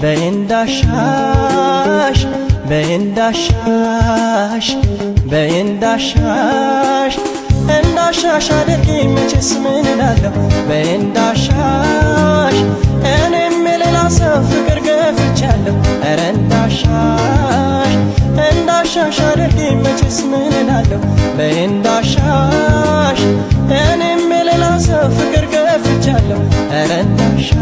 በእንዳሻሽ በእንዳሻሽ በእንዳሻሽ እንዳሻሽ አድርጊኝ መቼስ ምን እላለሁ በእንዳሻሽ እኔም የሌላ ሰው ፍቅር ገፍቻለሁ ኧረ እንዳሻሽ እንዳሻሽ አድርጊኝ መቼስ ምን እላለሁ በእንዳሻሽ እኔም የሌላ ሰው ፍቅር ገፍቻለሁ ኧረ እንዳሻሽ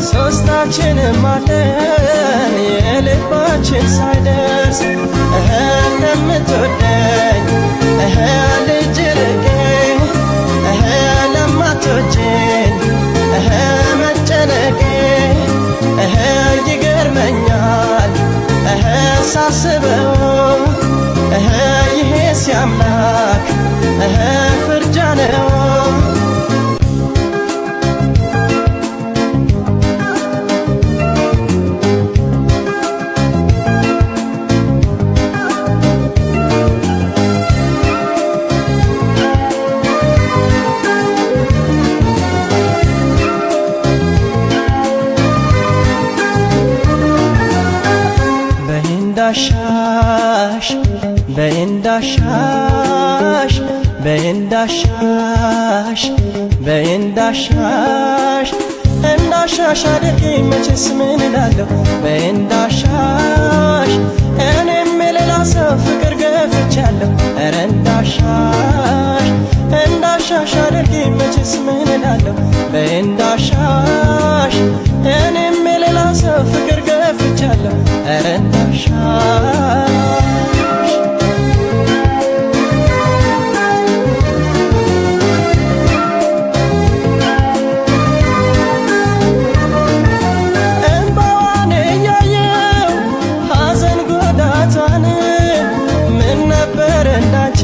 ሶስታችንም አለን የልባችን ሳይደርስ እንደምትወደኝ ልጅ ርቄ ለማትወጂኝ መጨነቄ ይገርመኛል ሳስበው ይሄ ሲያምላክ ፍርጃ ነው በእንዳሻሽ በእንዳሻሽ በእንዳሻሽ በእንዳሻሽ እንዳሻሽ አድርጊኝ መቼስ ምን እላለሁ በእንዳሻሽ እኔም የሌላ ሰው ፍቅር ገፍቻለሁ ኧረ እንዳሻሽ እንዳሻሽ አድርጊኝ መቼስ ምን እላለሁ በእንዳሻሽ እኔም የሌላ ሰው ፍቅር ገፍቻለሁ ኧረ እንዳሻሽ እንባዋን እያየው ሐዘን ጎዳቷን ምን ነበር እንዳንቺ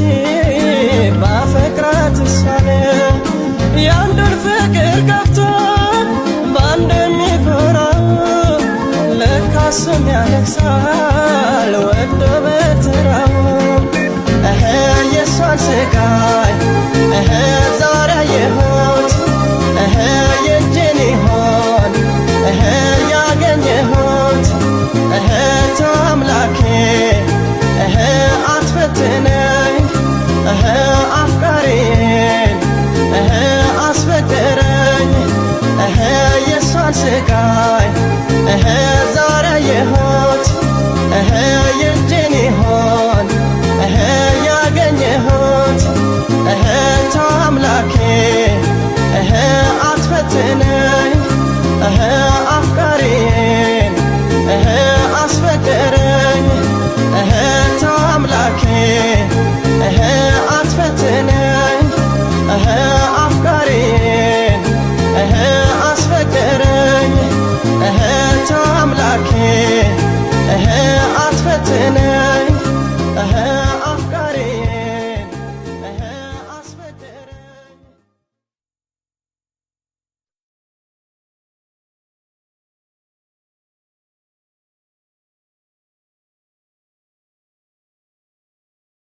ባፈቅራት እሷን የአንዱን ፍቅር ገፍቶ በአንድ የሚኮራው ለካሱም ያለቅሳል